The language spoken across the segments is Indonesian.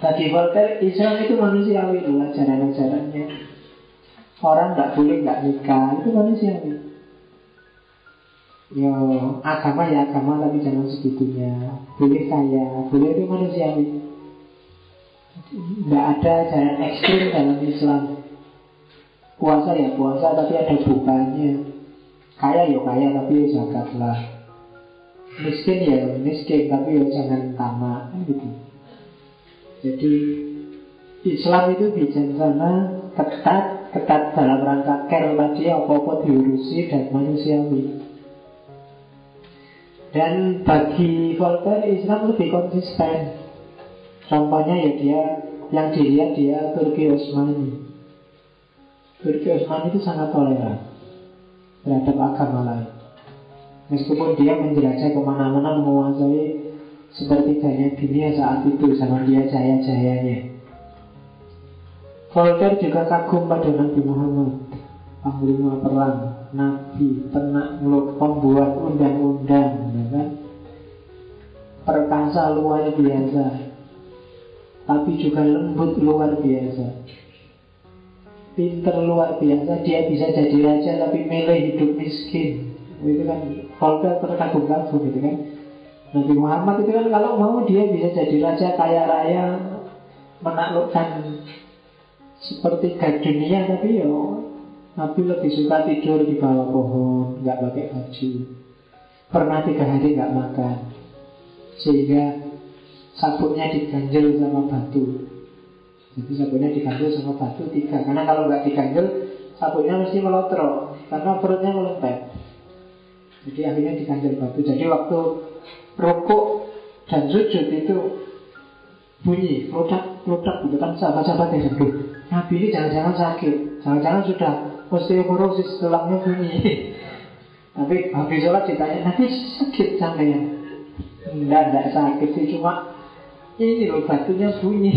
Bagi Voltaire, Islam itu manusiawi loh ajaran-ajarannya. Orang nggak nikah, itu manusiawi. Yo, agama ya agama, tapi jangan segitunya. Boleh kaya, boleh, itu manusiawi. Nggak ada ajaran ekstrim dalam Islam. Puasa ya puasa, tapi ada bukanya. Kaya ya kaya, tapi ya zakat lah. Miskin ya miskin, tapi ya jangan tamak, gitu. Jadi Islam itu bijaksana, ketat dalam rangka care tadi, apa-apa diurusi dan manusiawi. Dan bagi Voltaire Islam lebih konsisten. Contohnya ya dia, yang dilihat dia Turki Utsmani. Turki Utsmani itu sangat toleran terhadap agama lain. Meskipun dia menjelajah kemana-mana, menguasai sepertiganya dunia saat itu, sama dia jaya-jayanya. Voltaire juga kagum pada Nabi Muhammad, panglima perang, nabi, penakluk, pembuat undang-undang, ya kan? Perkasa luar biasa, tapi juga lembut luar biasa, pinter luar biasa. Dia bisa jadi raja tapi milih hidup miskin. Itu kan Voltaire terkagum-kagum gitu kan. Nabi Muhammad itu kan kalau mau dia bisa jadi raja kaya raya, menaklukkan sepertiga dunia, tapi Nabi lebih suka tidur di bawah pohon, nggak pakai baju. Pernah 3 hari nggak makan, sehingga sabuknya diganjel sama batu. Jadi sabuknya diganjel sama batu 3, karena kalau nggak diganjel sabuknya mesti melotrok, karena perutnya melempet. Jadi akhirnya diganjel batu. Jadi waktu rukuk dan sujud itu bunyi produk gitu kan, sahabat-sahabat yang sembuh. Nabi ini jangan-jangan sakit, jangan-jangan sudah osteoporosis, tulangnya bunyi. Tapi habis sholat ditanya, Nabi sakit sampean? Enggak sakit sih, cuma ini loh batunya bunyi.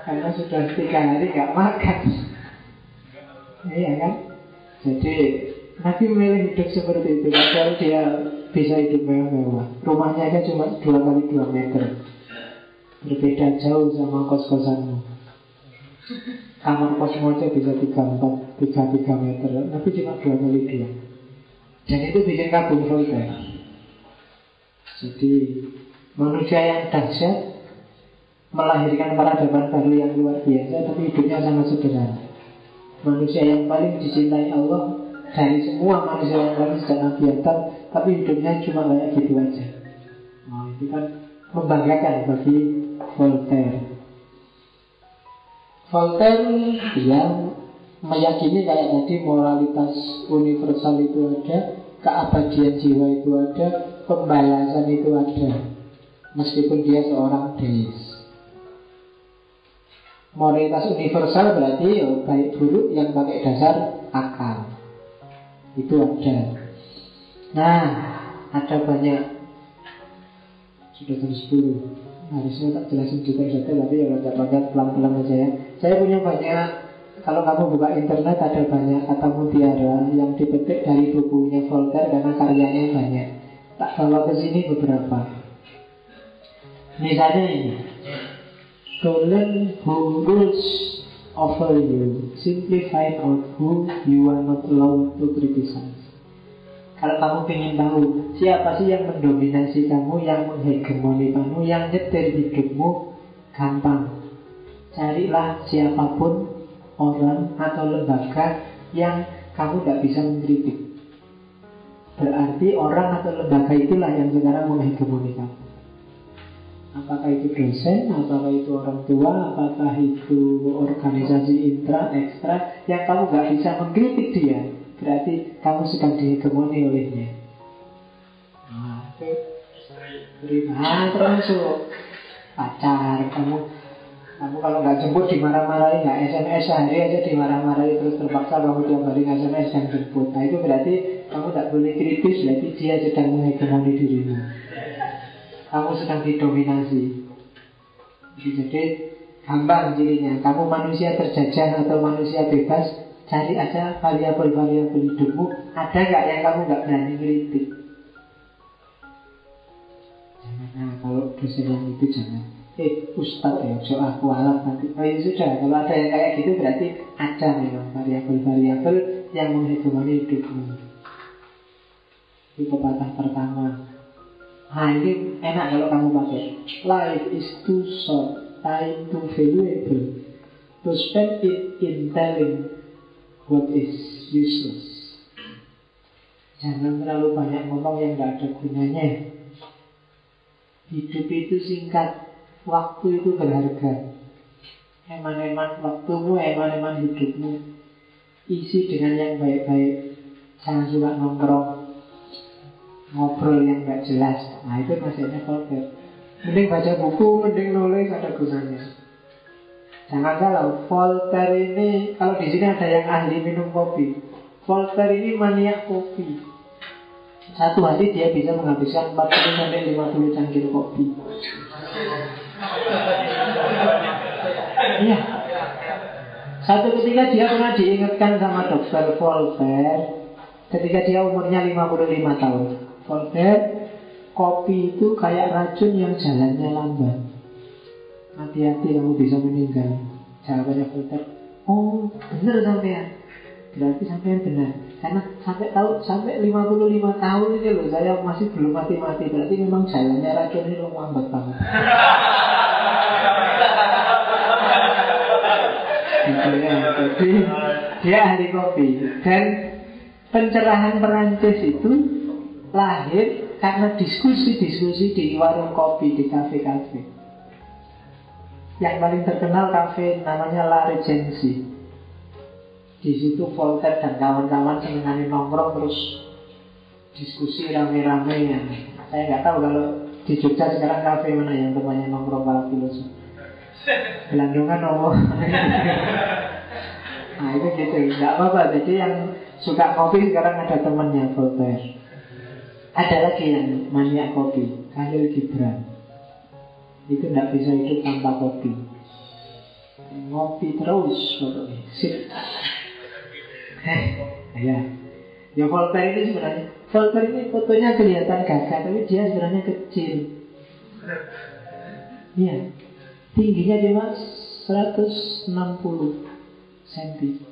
Karena sudah 3 hari gak makan. Iya kan? Jadi Nabi memilih hidup seperti itu. Padahal dia bisa hidup mewah-mewah. Rumahnya aja cuma 2x2 meter. Berbeda jauh sama kos-kosanmu. Kamar kosmu aja bisa 3 meter. Nabi cuma 2x2. Dan itu bikin kagum Voltaire. Jadi manusia yang dahsyat melahirkan peradaban baru yang luar biasa, tapi hidupnya sangat sederhana. Manusia yang paling dicintai Allah dari semua manusia yang lain sejak Nabi Adam, tapi hidupnya cuma kayak gitu aja. Nah, itu kan membanggakan bagi Voltaire. Voltaire yang meyakini kayak tadi moralitas universal itu ada, keabadian jiwa itu ada, pembalasan itu ada, meskipun dia seorang deis. Moralitas universal berarti baik buruk yang pakai dasar akal. Itu ada. Nah, ada banyak. Sudah jam 10. Harusnya tak jelasin juga tapi ya loncat-loncat pelan-pelan aja ya. Saya punya banyak. Kalau kamu buka internet ada banyak kata mutiara yang dipetik dari bukunya Voltaire karena karyanya banyak. Tak bawa ke sini beberapa. Misalnya ini. To learn who rules over you, simply find out who you are not allowed to criticize. Kalau kamu ingin tahu siapa sih yang mendominasi kamu, yang menghegemoni kamu, yang nyetir hidupmu, gampang. Carilah siapapun orang atau lembaga yang kamu tidak bisa mengkritik. Berarti orang atau lembaga itulah yang sekarang menghegemoni kamu. Apakah itu dosen, apakah itu orang tua, apakah itu organisasi intra, ekstra, yang kamu gak bisa mengkritik dia, berarti kamu sedang dihegemoni olehnya. Nah, itu termasuk pacar. Kamu kalau gak jemput dimarah-marahi, gak SMS sehari aja dimarah-marahi, terus terpaksa kamu tiap hari SMS dan jemput. Nah itu berarti kamu tak boleh kritis, berarti dia sedang menghegemoni dirimu. Kamu sedang didominasi. Jadi gampang cirinya. Kamu manusia terjajah atau manusia bebas, cari aja variabel-variabel hidupmu. Ada gak yang kamu gak berani kritik? Jangan, nah kalau dosen yang itu jangan. Ustadz ya, so aku alat nanti. Oh ya sudah, kalau ada yang kayak gitu berarti ada memang variabel-variabel yang menghegemoni hidupmu. Itu pepatah pertama. Nah ini enak kalau kamu pakai. Life is too short, time too valuable to spend it in telling what is useless. Jangan terlalu banyak ngomong yang gak ada gunanya. Hidup itu singkat, waktu itu berharga. Eman-eman waktumu, eman-eman hidupmu, isi dengan yang baik-baik. Jangan suka nongkrong, ngobrol yang gak jelas. Nah itu maksudnya Voltaire. Mending baca buku, mending nulis, ada gunanya. Jangan salah, Voltaire ini, kalau di sini ada yang ahli minum kopi, Voltaire ini maniak kopi. Satu hari dia bisa menghabiskan 40-50 cangkir kopi. Iya. Satu ketika dia pernah diingatkan sama dokter Voltaire, ketika dia umurnya 55 tahun. Voltaire, kopi itu kayak racun yang jalannya lambat. Hati-hati kamu bisa meninggal. Jawabannya Voltaire, oh benar sampean. Berarti sampean benar. Karena sampai 55 tahun ini loh saya masih belum mati-mati. Berarti memang jalannya racun ini lambat banget. Gitu ya. Jadi dia ahli kopi. Dan pencerahan Perancis itu lahir karena diskusi-diskusi di warung kopi, di kafe-kafe. Yang paling terkenal kafe namanya La Regency. Di situ Voltaire dan kawan-kawan senengane nongkrong terus diskusi rame-rame ya. Saya nggak tahu kalau di Jogja sekarang kafe mana yang temannya nongkrong para filosof. Gelandungan nomor. Nah itu gitu, nggak apa-apa. Jadi yang suka kopi sekarang ada temannya Voltaire. Ada lagi yang maniak kopi, Khalil Gibran. Itu nggak bisa hidup tanpa kopi. Ngopi terus pokoknya. Sip. Ya Voltaire ini sebenarnya, Voltaire ini fotonya kelihatan gagah, tapi dia sebenarnya kecil. Iya, tingginya cuma 160 cm.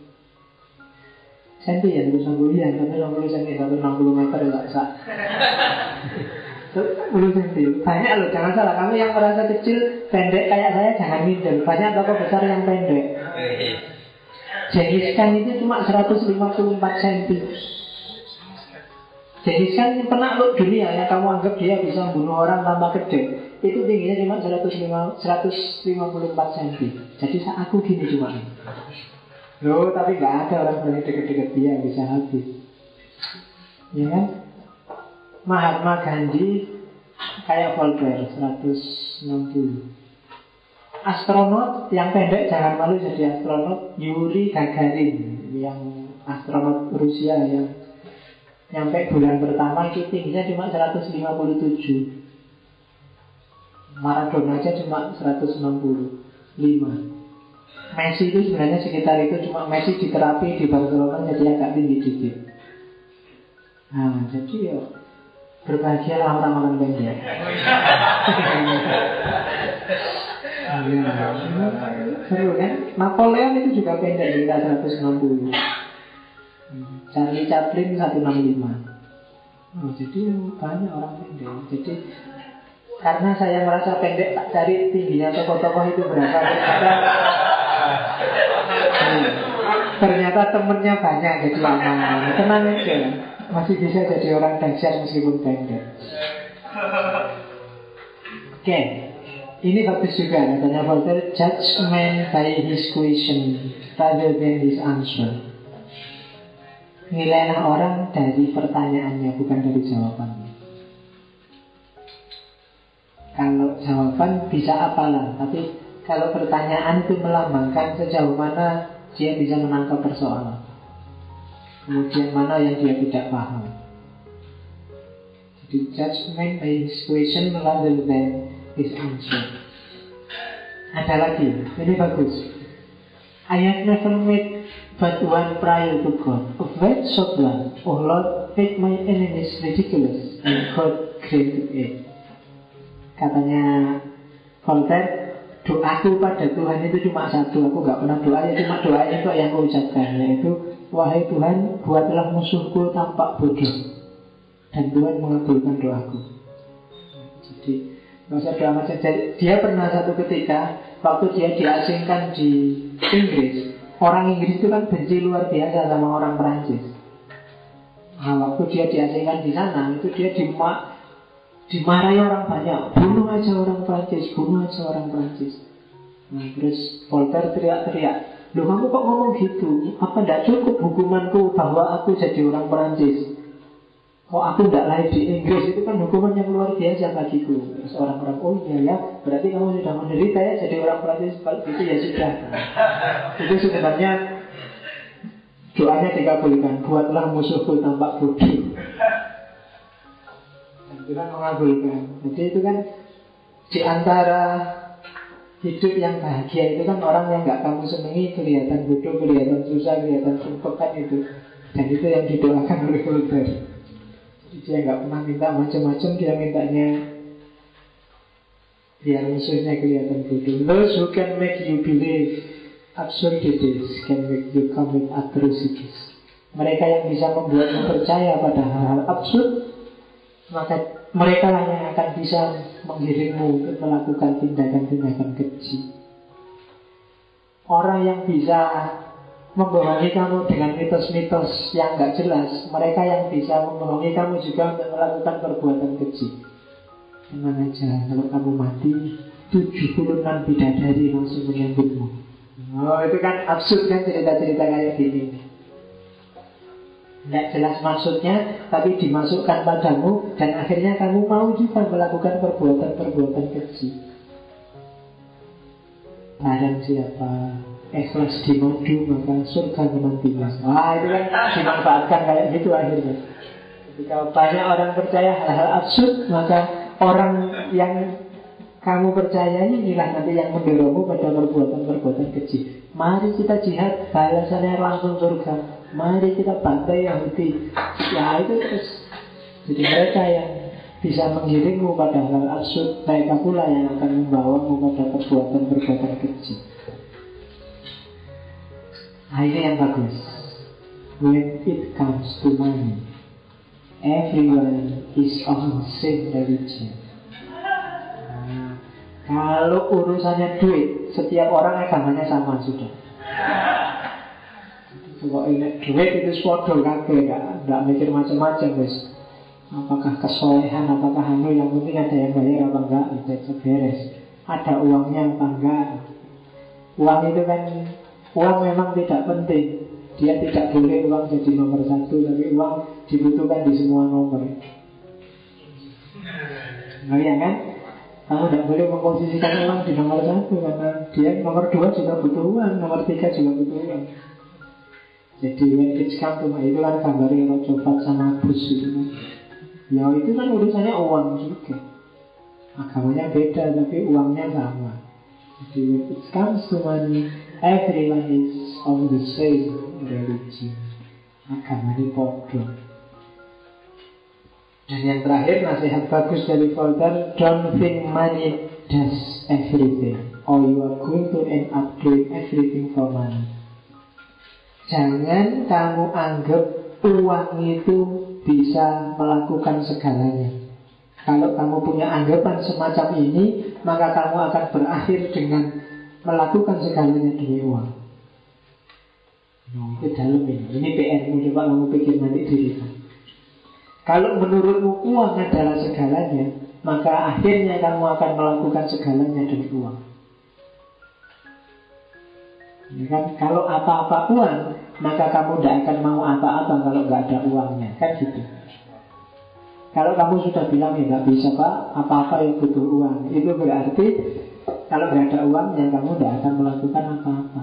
Cm ya, 160 ya, 160 cm, 160 meter ya tak sah. 10 cm. Banyak loh, jangan salah. Kamu yang merasa kecil, pendek kayak saya, jangan minder. Banyak tokoh besar yang pendek. Genghis Khan itu cuma 154 cm. Genghis Khan ini penakluk dunia yang kamu anggap dia bisa membunuh orang tanpa gede. Itu tingginya cuma 154 cm. Jadi aku gini cuma. Loh, tapi gak ada orang paling deket-deket dia yang bisa habis. Ya kan? Mahatma Gandhi kayak Voltaire 160. Astronot yang pendek jangan malu jadi astronot. Yuri Gagarin yang astronot Rusia yang nyampe bulan pertama itu tingginya cuma 157. Maradona aja cuma 165. Messi itu sebenarnya sekitar itu, cuma Messi diterapi di Barcelona jadi agak tinggi dikit. Nah jadi ya berbahagialah orang-orang pendek. Seru kan? Napoleon itu juga pendek, kita 160. Charlie Chaplin 165. Jadi banyak orang pendek. Jadi karena saya merasa pendek, tak cari tingginya tokoh-tokoh itu berapa. Ternyata temennya banyak, jadi aman. Tenang aja, masih bisa jadi orang dahsyat meskipun pendek. Oke. Ini bagus juga, katanya Voltaire, judge man by his question rather than his answer. Nilailah orang dari pertanyaannya, bukan dari jawabannya. Kalau jawaban bisa apalah, tapi kalau pertanyaan itu melambangkan sejauh mana dia bisa menangkap persoalan, kemudian mana yang dia tidak paham. Jadi judge man by his question rather than his answer. Ada lagi, ini bagus. I have never met but one prior to God, a great short one. Oh Lord, make my enemies ridiculous and God granted it. Katanya Voltaire, doaku pada Tuhan itu cuma satu. Aku gak pernah doa, ya cuma doa itu yang aku ucapkan, yaitu wahai Tuhan, buatlah musuhku tampak bodoh, dan Tuhan mengabulkan doaku. Jadi gak usah doa macam. Dia pernah satu ketika waktu dia diasingkan di Inggris, orang Inggris itu kan benci luar biasa sama orang Perancis. Nah, waktu dia diasingkan di sana, itu dia dimarahi orang banyak. Bunuh aja orang Perancis, bunuh aja orang Perancis. Nah, terus Voltaire teriak-teriak, loh kamu kok ngomong gitu? Apa tidak cukup hukumanku bahwa aku jadi orang Perancis? Kok aku tidak lahir di Inggris? Itu kan hukuman yang luar biasa bagiku. Terus orang-orang, oh iya ya, berarti kamu sudah menderita ya jadi orang Perancis. Kalau gitu ya sudah. Itu sebenarnya doanya dikabulkan. Buatlah musuhku tampak bodoh. Dan Tuhan mengabulkan. Jadi itu kan di antara hidup yang bahagia itu kan orang yang gak kamu senangi kelihatan bodoh, kelihatan susah, kelihatan sumpah kan itu. Dan itu yang didoakan oleh Voltaire. Dia nggak pernah minta macam-macam, dia mintanya biar musuhnya kelihatan bodoh. Those who can make you believe absurdities can make you commit atrocities. Mereka yang bisa membuatmu percaya pada hal-hal absurd, maka mereka lah yang akan bisa menggiringmu untuk melakukan tindakan-tindakan keji. Orang yang bisa membohongi kamu dengan mitos-mitos yang gak jelas, mereka yang bisa membohongi kamu juga untuk melakukan perbuatan keji. Tenang aja, kalau kamu mati 76 bidadari langsung menyambutmu. Oh, itu kan absurd kan cerita-cerita kayak gini. Tidak jelas maksudnya, tapi dimasukkan padamu, dan akhirnya kamu mau juga melakukan perbuatan-perbuatan keji. Barang siapa ikhlas dimadu, maka surga menantinya. Wah, itu kan dimanfaatkan kayak gitu akhirnya. Ketika banyak orang percaya hal-hal absurd, maka orang yang kamu percaya inilah nanti yang mendorongmu pada perbuatan-perbuatan keji. Mari kita jihad, balasannya langsung surga. Mari kita bantai Yahudi. Ya itu terus. Jadi mereka yang bisa menggiringmu pada hal absurd, mereka pula yang akan membawamu pada perbuatan-perbuatan keji. Nah, ini yang bagus. When it comes to money, everyone is of the same religion. Nah, kalau urusannya duit, setiap orang agamanya sama sudah. Kalau ini duit itu suatu kabeh, nggak mikir macam-macam wis. Apakah kesolehan, apakah yang penting ada yang bayar apa enggak, itu beres. Ada uangnya apa enggak. Uang itu kan, uang memang tidak penting. Dia tidak boleh uang jadi nomor satu, tapi uang dibutuhkan di semua nomor. Nah ya kan? Kamu tidak boleh memposisikan uang di nomor satu, karena dia nomor 2 juga butuh uang, nomor 3 juga butuh uang. Jadi when it's come to itu kan gambarnya Rojofat sama Bus itu kan. Ya itu kan urusannya uang juga. Agamanya beda tapi uangnya sama. Jadi when it comes to money, everyone is on the same religion. Agamanya podo. Dan yang terakhir, nasihat bagus dari Voltaire, don't think money does everything, or you are going to end up doing everything for money. Jangan kamu anggap uang itu bisa melakukan segalanya. Kalau kamu punya anggapan semacam ini, maka kamu akan berakhir dengan melakukan segalanya demi uang. Itu dalam ini. Ini PR-mu, coba kamu pikir nanti dirimu. Kalau menurutmu uang adalah segalanya, maka akhirnya kamu akan melakukan segalanya demi uang. Ya kan? Kalau apa-apa uang, maka kamu tidak akan mau apa-apa kalau nggak ada uangnya. Kan gitu. Kalau kamu sudah bilang ya nggak bisa pak, apa-apa yang butuh uang, itu berarti kalau nggak ada uangnya kamu tidak akan melakukan apa-apa.